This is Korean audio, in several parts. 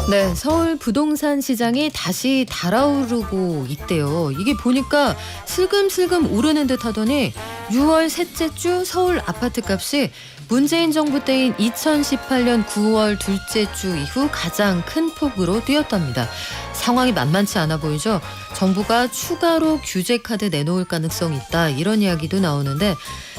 네, 서울 부동산 시장이 다시 달아오르고 있대요. 이게 보니까 슬금슬금 오르는 듯 하더니 6월 셋째 주 서울 아파트 값이 문재인 정부 때인 2018년 9월 둘째 주 이후 가장 큰 폭으로 뛰었답니다. 상황이 만만치 않아 보이죠? 정부가 추가로 규제 카드 내놓을 가능성이 있다, 이런 이야기도 나오는데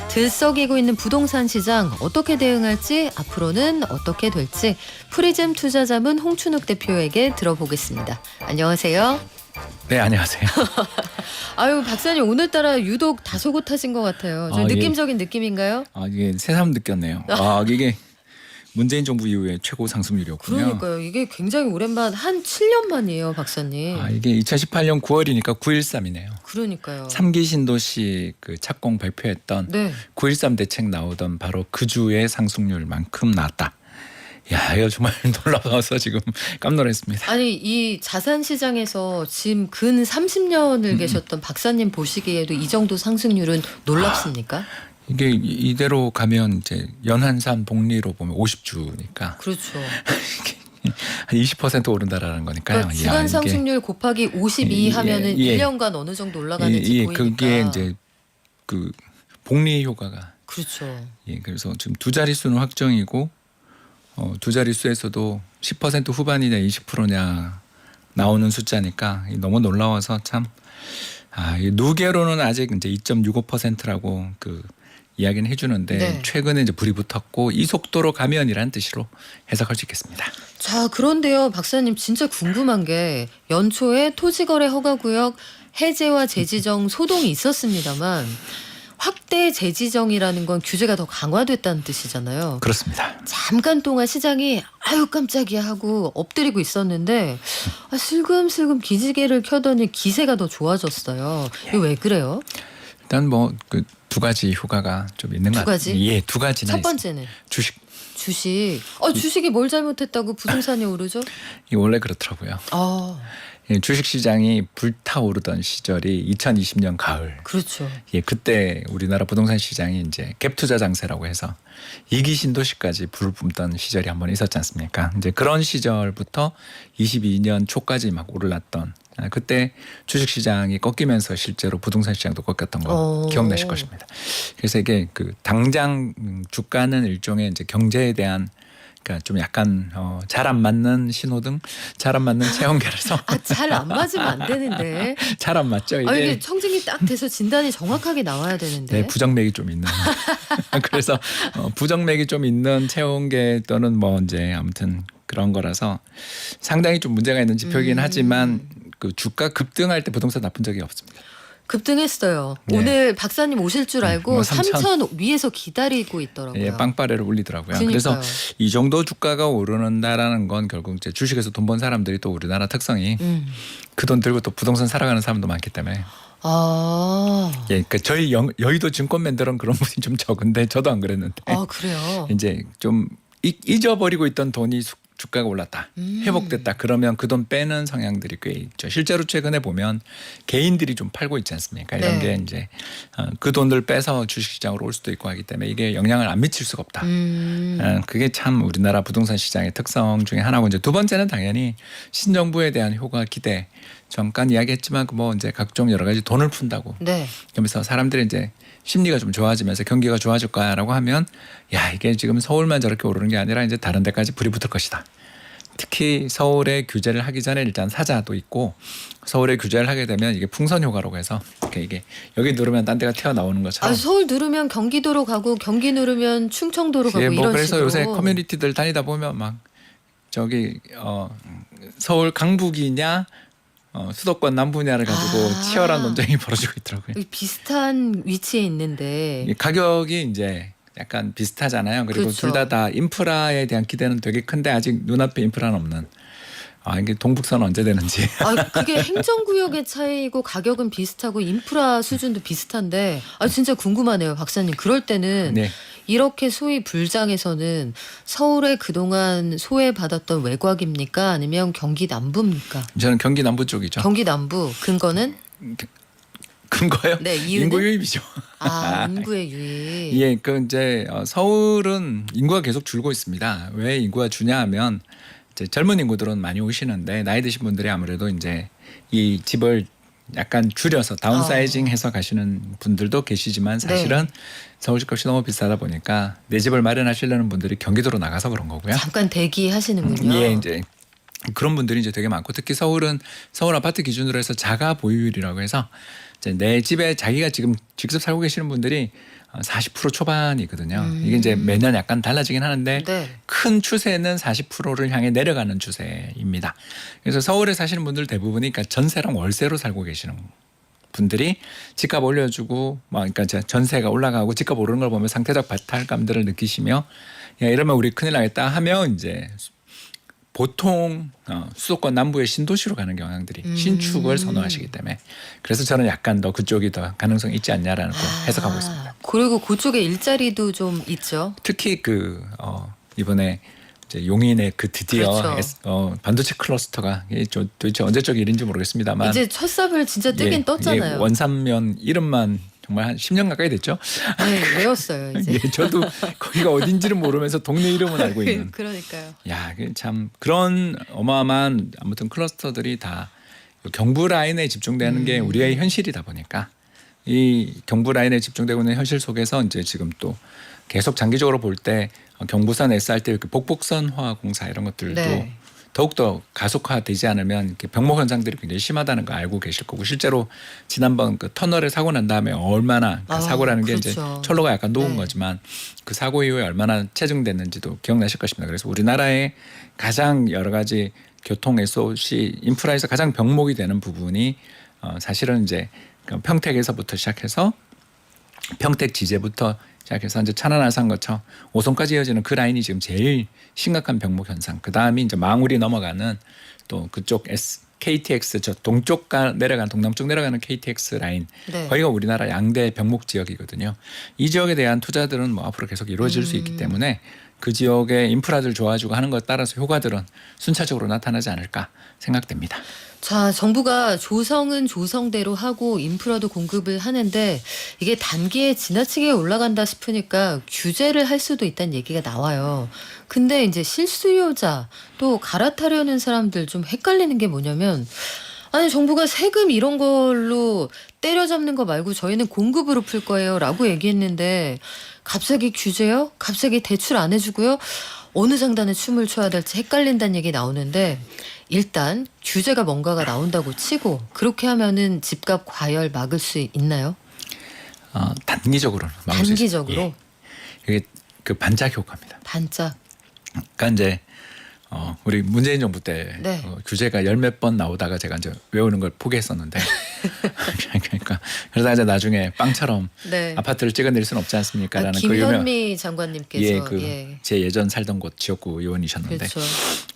들썩이고 있는 부동산 시장 어떻게 대응할지, 앞으로는 어떻게 될지 프리즘 투자자문 홍춘욱 대표에게 들어보겠습니다. 안녕하세요. 네, 안녕하세요. 아유, 박사님 오늘따라 유독 다소곳하신 것 같아요. 좀 느낌적인 느낌인가요? 이게 새삼 느꼈네요. 이게 문재인 정부 이후에 최고 상승률이었군요. 그러니까요. 이게 굉장히 오랜만, 한 7년 만이에요, 박사님. 이게 2018년 9월이니까 9.13이네요. 그러니까요. 3기 신도시 그 착공 발표했던 네. 9.13 대책 나오던 바로 그 주의 상승률만큼 나왔다. 야, 이거 정말 놀라워서 지금 깜놀했습니다. 아니, 이 자산 시장에서 지금 근 30년을 계셨던 박사님 보시기에도 이 정도 상승률은 놀랍습니까? 이게 이대로 가면 이제 연한산 복리로 보면 50주니까 그렇죠. 한 20% 오른다라는 거니까요. 그러니까 주간 상승률 곱하기 52 하면은 1년간 어느 정도 올라가는지 보이니까. 그게 이제 그 복리 효과가. 그렇죠. 그래서 지금 두 자릿수는 확정이고 두 자릿수에서도 10% 후반이냐 20%냐 나오는 숫자니까 너무 놀라워서 참. 누계로는 아직 이제 2.65%라고 그 이야기는 해주는데, 네. 최근에 이제 불이 붙었고 이 속도로 가면이라는 뜻으로 해석할 수 있겠습니다. 자, 그런데요, 박사님 진짜 궁금한 게 연초에 토지거래 허가구역 해제와 재지정 소동이 있었습니다만 확대 재지정이라는 건 규제가 더 강화됐다는 뜻이잖아요. 그렇습니다. 잠깐 동안 시장이 아유 깜짝이야 하고 엎드리고 있었는데 슬금슬금 기지개를 켜더니 기세가 더 좋아졌어요. 이거 왜 그래요? 일단 뭐 그 두 가지 효과가 좀 있는 것 같아요. 두 가지나. 첫 번째는 주식. 주식이 뭘 잘못했다고 부동산이 오르죠? 이 원래 그렇더라고요. 주식 시장이 불타오르던 시절이 2020년 가을. 그렇죠. 그때 우리나라 부동산 시장이 이제 갭 투자 장세라고 해서 2기 신도시까지 불을 뿜던 시절이 한번 있었지 않습니까? 이제 그런 시절부터 22년 초까지 막 오르났던, 그때 주식 시장이 꺾이면서 실제로 부동산 시장도 꺾였던 거 기억나실 것입니다. 그래서 이게 그 당장 주가는 일종의 이제 경제에 대한, 그러니까 좀 약간 잘 안 맞는 신호등, 잘 안 맞는 체온계라서. 잘 안 맞으면 안 되는데. 잘 안 맞죠? 이게 청증이 딱 돼서 진단이 정확하게 나와야 되는데. 네, 부정맥이 좀 있는. 그래서 부정맥이 좀 있는 체온계 또는 뭐 이제 아무튼 그런 거라서 상당히 좀 문제가 있는 지표이긴 하지만 그 주가 급등할 때 부동산 나쁜 적이 없습니다. 급등했어요. 네. 오늘 박사님 오실 줄 알고 뭐 3천 위에서 기다리고 있더라고요. 빵빠레를 올리더라고요. 그러니까요. 그래서 이 정도 주가가 오르는다라는 건 결국 이제 주식에서 돈 번 사람들이, 또 우리나라 특성이 그 돈 들고 또 부동산 살아가는 사람도 많기 때문에. 그러니까 저희 여의도 증권맨들은 그런 분이 좀 적은데 저도 안 그랬는데. 그래요? 이제 좀 잊어버리고 있던 돈이 주가가 올랐다, 회복됐다, 그러면 그 돈 빼는 성향들이 꽤 있죠. 실제로 최근에 보면 개인들이 좀 팔고 있지 않습니까? 이런 게 이제 그 돈을 빼서 주식시장으로 올 수도 있고 하기 때문에 이게 영향을 안 미칠 수가 없다. 그게 참 우리나라 부동산 시장의 특성 중에 하나고, 이제 두 번째는 당연히 신정부에 대한 효과 기대. 잠깐 이야기했지만 뭐 이제 각종 여러 가지 돈을 푼다고. 네. 그러면서 사람들이 이제 심리가 좀 좋아지면서 경기가 좋아질 거야라고 하면, 이게 지금 서울만 저렇게 오르는 게 아니라 이제 다른 데까지 불이 붙을 것이다. 특히 서울에 규제를 하기 전에 일단 사자도 있고, 서울에 규제를 하게 되면 이게 풍선 효과라고 해서 이게 여기 누르면 딴 데가 튀어나오는 것처럼. 서울 누르면 경기도로 가고, 경기 누르면 충청도로 가고, 이런 그래서 식으로. 요새 커뮤니티들 다니다 보면 막 저기 서울 강북이냐 수도권 남부냐를 가지고 치열한 논쟁이 벌어지고 있더라고요. 비슷한 위치에 있는데 가격이 이제 약간 비슷하잖아요. 그리고 그렇죠. 둘 다 인프라에 대한 기대는 되게 큰데 아직 눈앞에 인프라는 없는. 이게 동북선 언제 되는지. 그게 행정구역의 차이고 가격은 비슷하고 인프라 수준도 비슷한데 진짜 궁금하네요, 박사님. 그럴 때는 이렇게 소위 불장에서는 서울에 그동안 소외받았던 외곽입니까? 아니면 경기 남부입니까? 저는 경기 남부 쪽이죠. 경기 남부. 근거는? 근거요? 네, 이유는? 인구 유입이죠. 인구의 유입. 이제 서울은 인구가 계속 줄고 있습니다. 왜 인구가 주냐 하면 이제 젊은 인구들은 많이 오시는데 나이 드신 분들이 아무래도 이제 이 집을 약간 줄여서 다운사이징해서 가시는 분들도 계시지만 사실은 서울 집값이 너무 비싸다 보니까 내 집을 마련하시려는 분들이 경기도로 나가서 그런 거고요. 잠깐 대기하시는군요. 예, 이제 그런 분들이 이제 되게 많고 특히 서울은 서울 아파트 기준으로 해서 자가 보유율이라고 해서 이제 내 집에 자기가 지금 직접 살고 계시는 분들이 40% 초반이거든요. 이게 이제 매년 약간 달라지긴 하는데 네. 큰 추세는 40%를 향해 내려가는 추세입니다. 그래서 서울에 사시는 분들 대부분이 그러니까 전세랑 월세로 살고 계시는 분들이 집값 올려주고 그러니까 전세가 올라가고 집값 오르는 걸 보면 상대적 박탈감들을 느끼시며 야 이러면 우리 큰일 나겠다 하며 이제 보통 수도권 남부의 신도시로 가는 경향들이 신축을 선호하시기 때문에 그래서 저는 약간 더 그쪽이 더 가능성이 있지 않냐라는 거 해석하고 있습니다. 그리고 그쪽에 일자리도 좀 있죠. 특히 이번에 이제 용인의 그 드디어 그렇죠. 반도체 클러스터가 이게 도대체 언제적 일인지 모르겠습니다만 이제 첫 삽을 진짜 뜨긴 떴잖아요. 원산면 이름만 정말 한 10년 가까이 됐죠. 네, 외웠어요 이제. 예, 저도 거기가 어딘지를 모르면서 동네 이름은 알고 있는. 그러니까요. 야, 참 그런 어마어마한 아무튼 클러스터들이 다 경부 라인에 집중되는 게 우리의 현실이다 보니까 이 경부 라인에 집중되고 있는 현실 속에서 이제 지금 또 계속 장기적으로 볼 때 경부선 SRT 그 복복선화 공사 이런 것들도 더욱더 가속화되지 않으면 이렇게 병목 현상들이 굉장히 심하다는 거 알고 계실 거고 실제로 지난번 그 터널에 사고 난 다음에 얼마나 사고라는 게 이제 철로가 약간 녹은 거지만 그 사고 이후에 얼마나 체증됐는지도 기억나실 것입니다. 그래서 우리나라의 가장 여러 가지 교통 SOC 인프라에서 가장 병목이 되는 부분이 사실은 이제 평택에서부터 시작해서 평택 지제부터 시작해서 이제 천안아산 거쳐 5선까지 이어지는 그 라인이 지금 제일 심각한 병목 현상. 그 다음이 이제 망우리 넘어가는 또 그쪽 KTX 저 동쪽 내려가는 동남쪽 내려가는 KTX 라인. 거기가 우리나라 양대 병목 지역이거든요. 이 지역에 대한 투자들은 뭐 앞으로 계속 이루어질 수 있기 때문에 그 지역의 인프라들 좋아지고 하는 것에 따라서 효과들은 순차적으로 나타나지 않을까 생각됩니다. 자, 정부가 조성은 조성대로 하고 인프라도 공급을 하는데 이게 단기에 지나치게 올라간다 싶으니까 규제를 할 수도 있다는 얘기가 나와요. 근데 이제 실수요자 또 갈아타려는 사람들 좀 헷갈리는 게 뭐냐면 아니 정부가 세금 이런 걸로 때려잡는 거 말고 저희는 공급으로 풀 거예요 라고 얘기했는데 갑자기 규제요? 갑자기 대출 안 해주고요? 어느 장단에 춤을 춰야 될지 헷갈린다는 얘기 나오는데 일단 규제가 뭔가가 나온다고 치고 그렇게 하면은 집값 과열 막을 수 있나요? 단기적으로는 막을 수 있습니다. 단기적으로? 이게 그 반짝 효과입니다. 반짝. 그러니까 이제 우리 문재인 정부 때 규제가 열 몇 번 나오다가 제가 이제 외우는 걸 포기했었는데 그러니까 그러다가 이제 나중에 빵처럼 아파트를 찍어낼 수는 없지 않습니까라는 김현미 장관님께서 제 예전 살던 곳 지역구 의원이셨는데 그렇죠.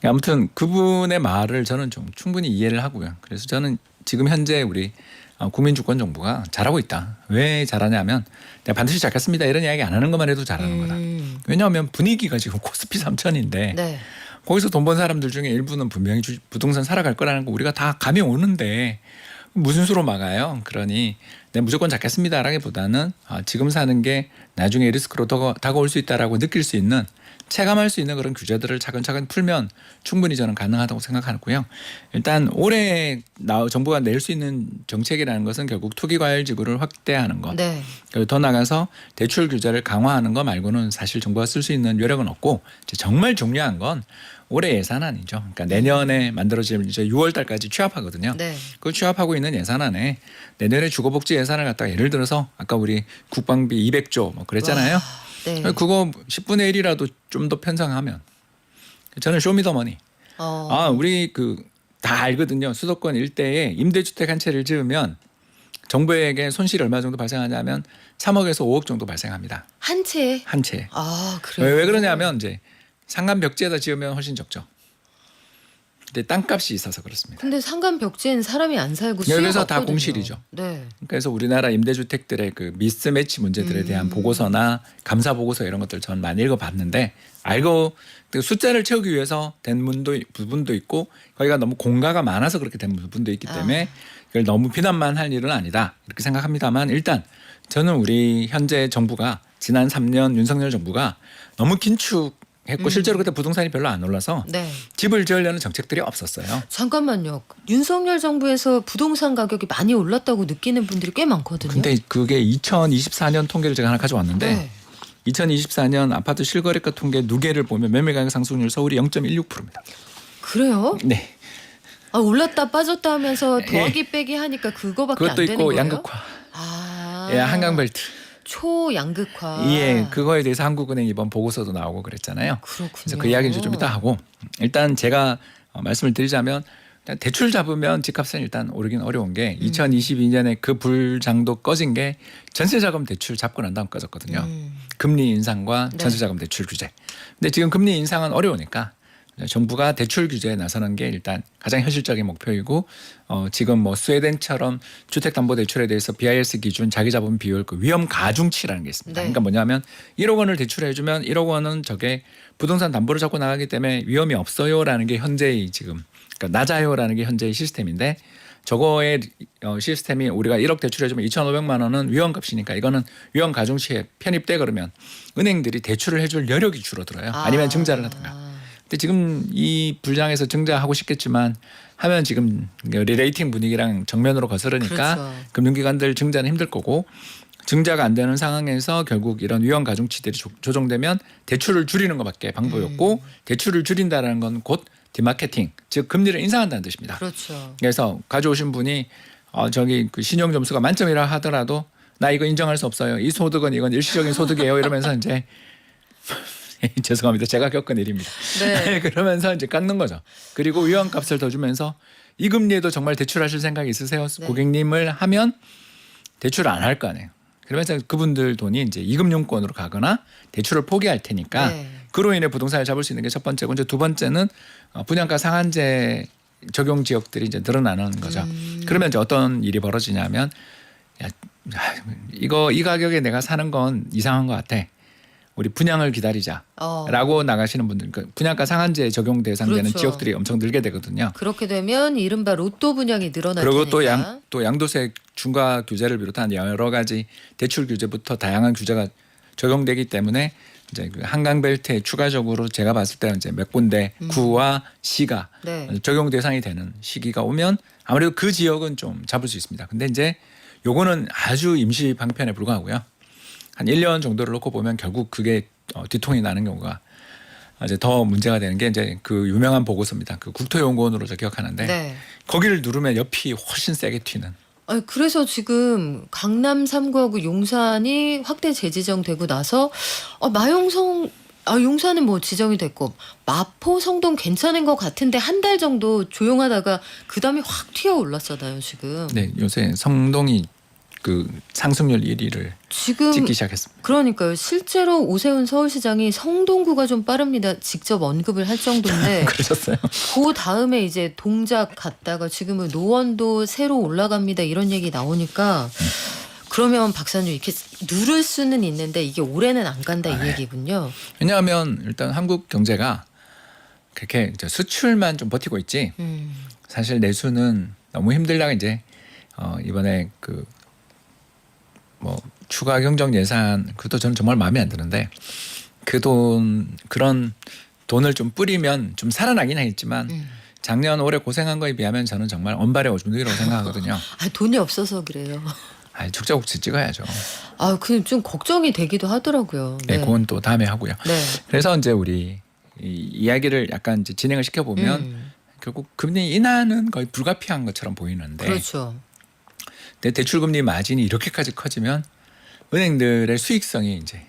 아무튼 그분의 말을 저는 좀 충분히 이해를 하고요. 그래서 저는 지금 현재 우리 국민주권정부가 잘하고 있다. 왜 잘하냐면 내가 반드시 잡겠습니다 이런 이야기 안 하는 것만 해도 잘하는 거다. 왜냐하면 분위기가 지금 코스피 3천인데 거기서 돈 번 사람들 중에 일부는 분명히 부동산 살아갈 거라는 거 우리가 다 감이 오는데 무슨 수로 막아요? 그러니 내가 무조건 잡겠습니다라기보다는 지금 사는 게 나중에 리스크로 다가올 수 있다라고 느낄 수 있는 체감할 수 있는 그런 규제들을 차근차근 풀면 충분히 저는 가능하다고 생각하고요. 일단 올해 정부가 낼 수 있는 정책이라는 것은 결국 투기과열 지구를 확대하는 것. 그리고 더 나가서 대출 규제를 강화하는 것 말고는 사실 정부가 쓸 수 있는 여력은 없고 정말 중요한 건 올해 예산안이죠. 그러니까 내년에 만들어질 이제 6월 달까지 취합하거든요. 그 취합하고 있는 예산안에 내년에 주거복지 예산을 갖다가 예를 들어서 아까 우리 국방비 200조 뭐 그랬잖아요. 그거 10분의 1이라도 좀 더 편성하면 저는 쇼미더머니. 우리 다 알거든요. 수도권 일대에 임대주택 한 채를 지으면 정부에게 손실이 얼마 정도 발생하냐면 3억에서 5억 정도 발생합니다. 한 채? 한 채. 그래요? 왜 그러냐면 이제 상간 벽지에다 지으면 훨씬 적죠. 근데 땅값이 있어서 그렇습니다. 근데 상간 벽지에는 사람이 안 살고 수요가 여기서 없거든요. 다 공실이죠. 그래서 우리나라 임대주택들의 그 미스매치 문제들에 대한 보고서나 감사 보고서 이런 것들 전 많이 읽어봤는데 알고 숫자를 채우기 위해서 된 부분도 있고 거기가 너무 공가가 많아서 그렇게 된 부분도 있기 때문에 이걸 너무 비난만 할 일은 아니다 이렇게 생각합니다만 일단 저는 우리 현재 정부가 지난 3년 윤석열 정부가 너무 긴축 했고 실제로 그때 부동산이 별로 안 올라서 네. 집을 지으려는 정책들이 없었어요. 잠깐만요. 윤석열 정부에서 부동산 가격이 많이 올랐다고 느끼는 분들이 꽤 많거든요. 근데 그게 2024년 통계를 제가 하나 가져왔는데 네. 2024년 아파트 실거래가 통계 누계를 보면 매매가격 상승률 서울이 0.16%입니다. 그래요? 네. 아, 올랐다 빠졌다 하면서 예. 더하기 빼기 하니까 그거밖에 안 그것도 되는 있고 거예요? 양극화. 아. 예, 한강벨트. 초양극화. 예, 그거에 대해서 한국은행 이번 보고서도 나오고 그랬잖아요. 그렇군요. 그래서 그 이야기를 좀 이따 하고 일단 제가 말씀을 드리자면 일단 대출 잡으면 집값은 일단 오르긴 어려운 게 2022년에 그 불장도 꺼진 게 전세자금 대출 잡고 난 다음 꺼졌거든요. 금리 인상과 네. 전세자금 대출 규제. 근데 지금 금리 인상은 어려우니까 정부가 대출 규제에 나서는 게 일단 가장 현실적인 목표이고 지금 뭐 스웨덴처럼 주택담보대출에 대해서 BIS 기준 자기자본 비율 그 위험 가중치라는 게 있습니다. 네. 그러니까 뭐냐면 1억 원을 대출해주면 1억 원은 저게 부동산 담보를 잡고 나가기 때문에 위험이 없어요라는 게 현재의 지금 그러니까 낮아요라는 게 현재의 시스템인데 저거의 시스템이 우리가 1억 대출해주면 2,500만 원은 위험값이니까 이거는 위험 가중치에 편입돼 그러면 은행들이 대출을 해줄 여력이 줄어들어요. 아니면 증자를 하든가. 근데 지금 이 불장에서 증자하고 싶겠지만 하면 지금 리레이팅 분위기랑 정면으로 거스르니까 그렇죠. 금융기관들 증자는 힘들 거고 증자가 안 되는 상황에서 결국 이런 위험 가중치들이 조정되면 대출을 줄이는 것밖에 방법이 없고 대출을 줄인다는 건 곧 디마케팅 즉 금리를 인상한다는 뜻입니다. 그렇죠. 그래서 가져오신 분이 저기 그 신용 점수가 만점이라 하더라도 나 이거 인정할 수 없어요. 이 소득은 이건 일시적인 소득이에요. 이러면서 이제 죄송합니다. 제가 겪은 일입니다. 네. 그러면서 이제 깎는 거죠. 그리고 위험값을 더 주면서 이 금리에도 정말 대출하실 생각이 있으세요? 네. 고객님을 하면 대출 안 할 거 아니에요. 그러면서 그분들 돈이 이제 이금융권으로 가거나 대출을 포기할 테니까 네. 그로 인해 부동산을 잡을 수 있는 게 첫 번째고 이제 두 번째는 분양가 상한제 적용 지역들이 이제 늘어나는 거죠. 그러면 이제 어떤 일이 벌어지냐면 야, 이 가격에 내가 사는 건 이상한 것 같아. 우리 분양을 기다리자라고 나가시는 분들, 그러니까 분양가 상한제 적용 대상되는 그렇죠. 지역들이 엄청 늘게 되거든요. 그렇게 되면 이른바 로또 분양이 늘어날 그리고 테니까. 또 양도세 중과 규제를 비롯한 여러 가지 대출 규제부터 다양한 규제가 적용되기 때문에 이제 그 한강벨트에 추가적으로 제가 봤을 때 이제 몇 군데 구와 시가 네. 적용 대상이 되는 시기가 오면 아무래도 그 지역은 좀 잡을 수 있습니다. 근데 이제 요거는 아주 임시 방편에 불과하고요. 한 1년 정도를 놓고 보면 결국 그게 뒤통이 나는 경우가 이제 더 문제가 되는 게 이제 그 유명한 보고서입니다. 그 국토연구원으로 저 기억하는데 네. 거기를 누르면 옆이 훨씬 세게 튀는. 아니, 그래서 지금 강남 3구하고 용산이 확대 재지정되고 나서 용산은 뭐 지정이 됐고 마포, 성동 괜찮은 것 같은데 한 달 정도 조용하다가 그 다음에 확 튀어 올랐잖아요 지금. 네, 요새 성동이 그 상승률 1위를 지금 찍기 시작했습니다. 그러니까요. 실제로 오세훈 서울시장이 성동구가 좀 빠릅니다. 직접 언급을 할 정도인데 그러셨어요? 그 다음에 이제 동작 갔다가 지금은 노원도 새로 올라갑니다. 이런 얘기 나오니까 그러면 박사님 이렇게 누를 수는 있는데 이게 올해는 안 간다 이 얘기군요. 왜냐하면 일단 한국 경제가 그렇게 이제 수출만 좀 버티고 있지 사실 내수는 너무 힘들다가 이제 이번에 그 뭐 추가 경정 예산 그것도 저는 정말 마음에 안 드는데 그런 돈을 좀 뿌리면 좀 살아나긴 하겠지만 작년 올해 고생한 거에 비하면 저는 정말 언발의 오줌누기라고 생각하거든요. 돈이 없어서 그래요. 죽자국지 찍어야죠. 그 좀 걱정이 되기도 하더라고요. 네, 그건 또 다음에 하고요. 네. 그래서 이제 우리 이 이야기를 약간 이제 진행을 시켜 보면 결국 금리 인하는 거의 불가피한 것처럼 보이는데 그렇죠. 근데 대출금리 마진이 이렇게까지 커지면 은행들의 수익성이 이제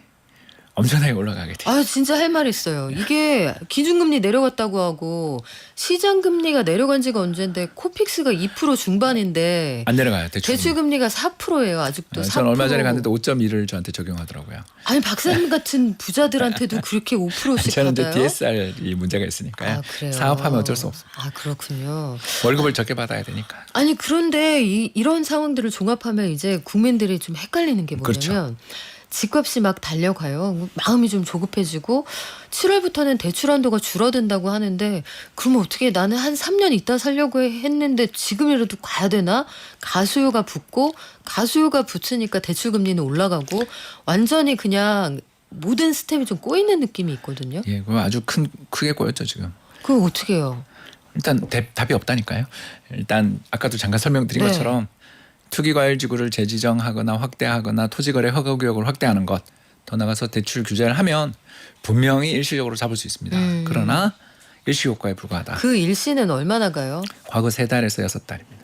엄청나게 올라가게 돼요. 진짜 할 말 있어요. 이게 기준금리 내려갔다고 하고 시장금리가 내려간 지가 언젠데 코픽스가 2% 중반인데 안 내려가요. 대출금리가 4%예요. 아직도 4%. 저는 얼마 전에 갔는데 5.1을 저한테 적용하더라고요. 아니 박사님 같은 부자들한테도 그렇게 5%씩 저는 이제 받아요? DSR이 문제가 있으니까요. 그래요? 사업하면 어쩔 수 없어요. 그렇군요. 월급을 적게 받아야 되니까. 아니 그런데 이런 상황들을 종합하면 이제 국민들이 좀 헷갈리는 게 뭐냐면 그렇죠. 집값이 막 달려가요. 마음이 좀 조급해지고 7월부터는 대출 한도가 줄어든다고 하는데 그러면 어떻게 나는 한 3년 있다 살려고 했는데 지금이라도 가야 되나? 가수요가 붙고 가수요가 붙으니까 대출 금리는 올라가고 완전히 그냥 모든 스템이 좀 꼬이는 느낌이 있거든요. 예, 그거 아주 크게 꼬였죠 지금. 그거 어떻게 해요? 일단 답이 없다니까요. 일단 아까도 잠깐 설명드린 네. 것처럼 투기과열지구를 재지정하거나 확대하거나 토지거래 허가구역을 확대하는 것, 더 나가서 대출 규제를 하면 분명히 일시적으로 잡을 수 있습니다. 그러나 일시효과에 불과하다. 그 일시는 얼마나 가요? 과거 3달에서 6달입니다.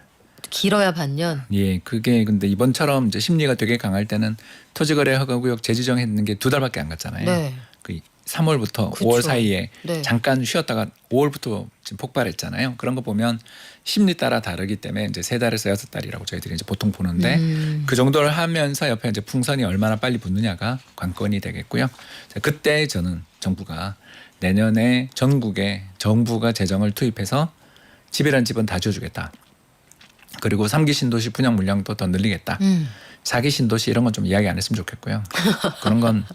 길어야 반년. 예, 그게 근데 이번처럼 이제 심리가 되게 강할 때는 토지거래 허가구역 재지정했는 게 2달밖에 안 갔잖아요. 네. 그 3월부터 그쵸. 5월 사이에 네. 잠깐 쉬었다가 5월부터 지금 폭발했잖아요. 그런 거 보면 심리 따라 다르기 때문에 이제 3달에서 6달이라고 저희들이 이제 보통 보는데 그 정도를 하면서 옆에 이제 풍선이 얼마나 빨리 붙느냐가 관건이 되겠고요. 자, 그때 저는 정부가 내년에 전국에 정부가 재정을 투입해서 집이란 집은 다 지어주겠다. 그리고 3기 신도시 분양 물량도 더 늘리겠다. 4기 신도시 이런 건 좀 이야기 안 했으면 좋겠고요. 그런 건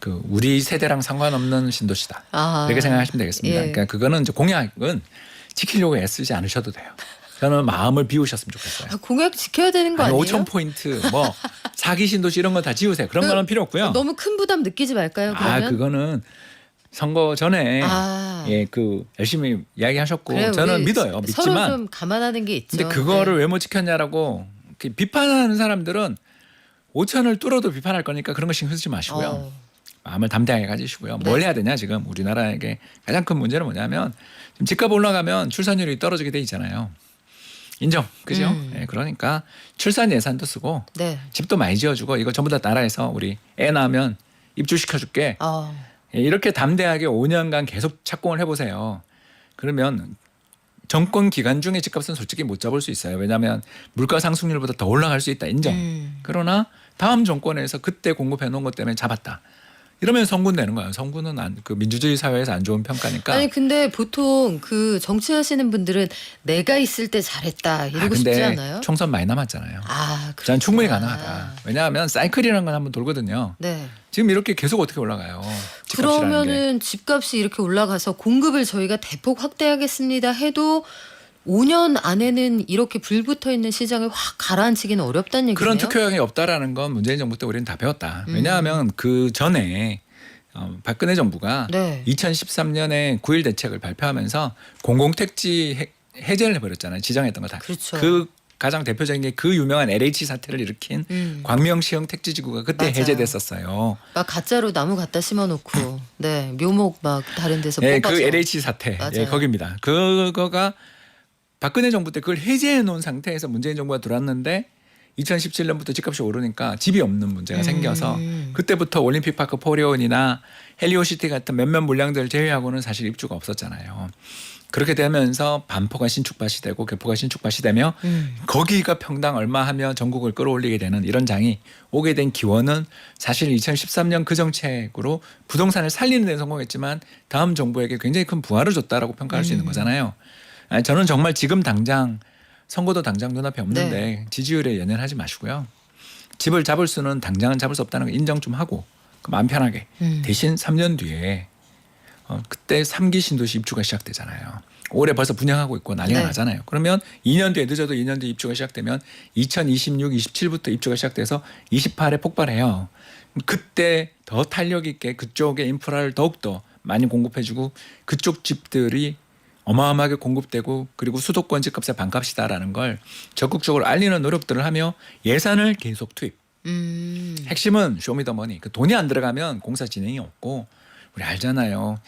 그 우리 세대랑 상관없는 신도시다. 아. 이렇게 생각하시면 되겠습니다. 예. 그러니까 그거는 이제 공약은 지키려고 애쓰지 않으셔도 돼요. 저는 마음을 비우셨으면 좋겠어요. 아, 공약 지켜야 되는 거 아니, 아니에요? 5천 포인트 뭐 4기 신도시 이런 거 다 지우세요. 그런 거는 필요 없고요. 너무 큰 부담 느끼지 말까요? 그러면? 아 그거는 선거 전에 아. 예 그 열심히 이야기하셨고 그래요, 저는 우리 믿어요. 서로 믿지만 좀 감안하는 게 있죠. 근데 그거를 네. 왜 못 지켰냐라고 비판하는 사람들은 5천을 뚫어도 비판할 거니까 그런 거 신경 쓰지 마시고요. 어. 마음을 담대하게 가지시고요. 네. 뭘 해야 되냐 지금 우리나라에게 가장 큰 문제는 뭐냐면 지금 집값 올라가면 출산율이 떨어지게 돼 있잖아요. 인정, 그죠? 예, 그러니까 출산 예산도 쓰고 네. 집도 많이 지어주고 이거 전부 다 나라에서 우리 애 낳으면 입주시켜줄게. 어. 예, 이렇게 담대하게 5년간 계속 착공을 해보세요. 그러면 정권 기간 중에 집값은 솔직히 못 잡을 수 있어요. 왜냐하면 물가 상승률보다 더 올라갈 수 있다. 인정. 그러나 다음 정권에서 그때 공급해 놓은 것 때문에 잡았다. 이러면 성군 내는 거예요. 성군은 그 민주주의 사회에서 안 좋은 평가니까. 아니 근데 보통 그 정치하시는 분들은 내가 있을 때 잘했다 이러고 싶지 근데 않아요? 총선 많이 남았잖아요. 아, 저는 충분히 그렇구나. 가능하다. 왜냐하면 사이클이라는 건 한번 돌거든요. 네. 지금 이렇게 계속 어떻게 올라가요? 집값이라는 게. 그러면은 집값이 이렇게 올라가서 공급을 저희가 대폭 확대하겠습니다 해도 5년 안에는 이렇게 불붙어 있는 시장을 확 가라앉히기는 어렵다는 얘기네요. 그런 투표형이 없다라는 건 문재인 정부 때 우리는 다 배웠다. 왜냐하면 그 전에 박근혜 정부가 네. 2013년에 9.1 대책을 발표하면서 공공택지 해제를 해버렸잖아요. 지정했던 거 다. 그렇죠. 그 가장 대표적인 게 그 유명한 LH 사태를 일으킨 광명시형 택지지구가 그때 맞아요. 해제됐었어요. 막 가짜로 나무 갖다 심어놓고 네 묘목 막 다른 데서 네, 뽑아서 그 LH 사태, 맞아요. 예, 거기입니다. 그거가 박근혜 정부 때 그걸 해제해 놓은 상태에서 문재인 정부가 들어왔는데 2017년부터 집값이 오르니까 집이 없는 문제가 생겨서 그때부터 올림픽파크 포리온이나 헬리오시티 같은 몇몇 물량들 제외하고는 사실 입주가 없었잖아요. 그렇게 되면서 반포가 신축밭이 되고 개포가 신축밭이 되며 거기가 평당 얼마 하며 전국을 끌어올리게 되는 이런 장이 오게 된 기원은 사실 2013년 그 정책으로 부동산을 살리는 데 성공했지만 다음 정부에게 굉장히 큰 부활을 줬다라고 평가할 수 있는 거잖아요. 아니, 저는 정말 지금 당장 선거도 당장 눈앞에 없는데 네. 지지율에 연연하지 마시고요. 집을 잡을 수는 당장은 잡을 수 없다는 거 인정 좀 하고 마음 편하게 대신 3년 뒤에 그때 3기 신도시 입주가 시작되잖아요. 올해 벌써 분양하고 있고 난리가 네. 나잖아요. 그러면 2년 뒤에 늦어도 2년 뒤에 입주가 시작되면 2026, 27부터 입주가 시작돼서 28에 폭발해요. 그때 더 탄력 있게 그쪽의 인프라를 더욱더 많이 공급해주고 그쪽 집들이 어마어마하게 공급되고 그리고 수도권 집값의 반값이다라는 걸 적극적으로 알리는 노력들을 하며 예산을 계속 투입. 핵심은 쇼미더머니. 그 돈이 안 들어가면 공사 진행이 없고 우리 알잖아요.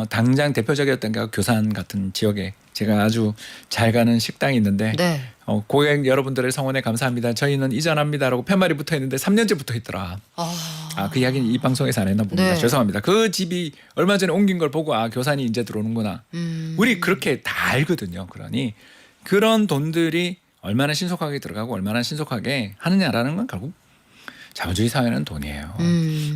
당장 대표적이었던 게 교산 같은 지역에 제가 아주 잘 가는 식당이 있는데 네. 고객 여러분들의 성원에 감사합니다. 저희는 이전합니다라고 편말이 붙어 있는데 3년째 붙어 있더라. 그 이야기는 이 방송에서 안 했나 봅니다. 네. 죄송합니다. 그 집이 얼마 전에 옮긴 걸 보고 교산이 이제 들어오는구나. 우리 그렇게 다 알거든요. 그러니 그런 돈들이 얼마나 신속하게 들어가고 얼마나 신속하게 하느냐라는 건 결국 자본주의 사회는 돈이에요.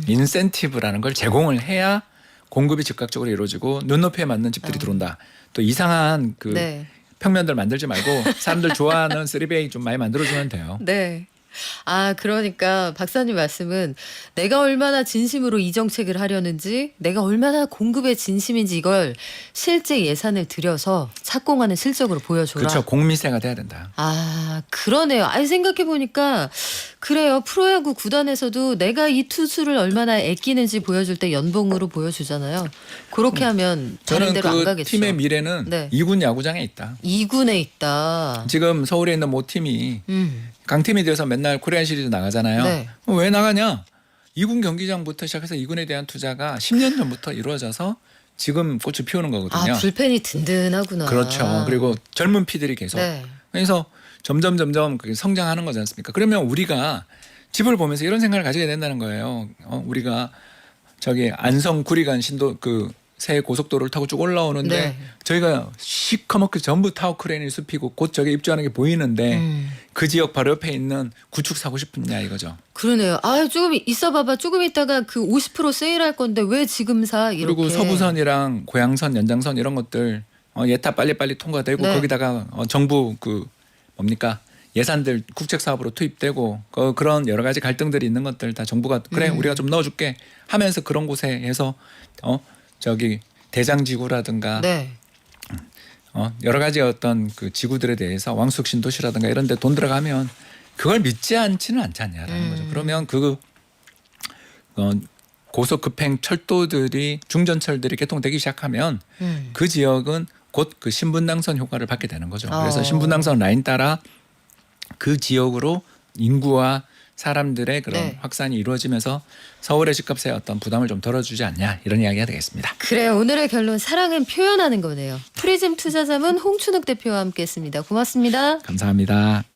인센티브라는 걸 제공을 해야 공급이 즉각적으로 이루어지고 눈높이에 맞는 집들이 들어온다. 또 이상한 그 네. 평면들 만들지 말고 사람들 좋아하는 3베이 좀 많이 만들어주면 돼요. 네. 아, 그러니까 박사님 말씀은 내가 얼마나 진심으로 이 정책을 하려는지, 내가 얼마나 공급에 진심인지 이걸 실제 예산을 들여서 착공하는 실적으로 보여줘라. 그렇죠. 공미세가 돼야 된다. 아, 그러네요. 아니, 생각해보니까 그래요. 프로야구 구단에서도 내가 이 투수를 얼마나 아끼는지 보여줄 때 연봉으로 보여주잖아요. 그렇게 하면 다른 저는 데로 안 그 가겠죠. 팀의 미래는 네. 2군 야구장에 있다. 2군에 있다. 지금 서울에 있는 모 팀이 음. 강팀이 돼서 맨날 코리안 시리즈 나가잖아요. 네. 왜 나가냐? 2군 경기장부터 시작해서 2군에 대한 투자가 10년 전부터 이루어져서 지금 꽃을 피우는 거거든요. 아, 불펜이 든든하구나. 그렇죠. 그리고 젊은 피들이 계속. 네. 그래서 점점 그게 성장하는 거지 않습니까? 그러면 우리가 집을 보면서 이런 생각을 가지게 된다는 거예요. 우리가 저기 안성 구리간 신도 그 새 고속도로를 타고 쭉 올라오는데 네. 저희가 시커멓게 전부 타워 크레인이 숲이고 곧 저기 입주하는 게 보이는데 그 지역 바로 옆에 있는 구축 사고 싶냐 이거죠. 그러네요. 아, 조금 있어봐봐. 조금 있다가 그 50% 세일할 건데 왜 지금 사? 이렇게. 그리고 서부선이랑 고양선, 연장선 이런 것들 예타 빨리빨리 통과되고 네. 거기다가 정부 그 뭡니까 예산들 국책 사업으로 투입되고 그런 여러 가지 갈등들이 있는 것들 다 정부가 그래 우리가 좀 넣어줄게 하면서 그런 곳에 해서 저기 대장지구라든가 네. 여러 가지 어떤 그 지구들에 대해서 왕숙 신도시라든가 이런 데 돈 들어가면 그걸 믿지 않지는 않지 않냐라는 거죠. 그러면 고속 급행 철도들이 중전철들이 개통되기 시작하면 그 지역은 곧 그 신분당선 효과를 받게 되는 거죠. 그래서 신분당선 라인 따라 그 지역으로 인구와 사람들의 그런 네. 확산이 이루어지면서 서울의 집값에 어떤 부담을 좀 덜어주지 않냐 이런 이야기가 되겠습니다. 그래요. 오늘의 결론 사랑은 표현하는 거네요. 프리즘 투자자문 홍춘욱 대표와 함께했습니다. 고맙습니다. 감사합니다.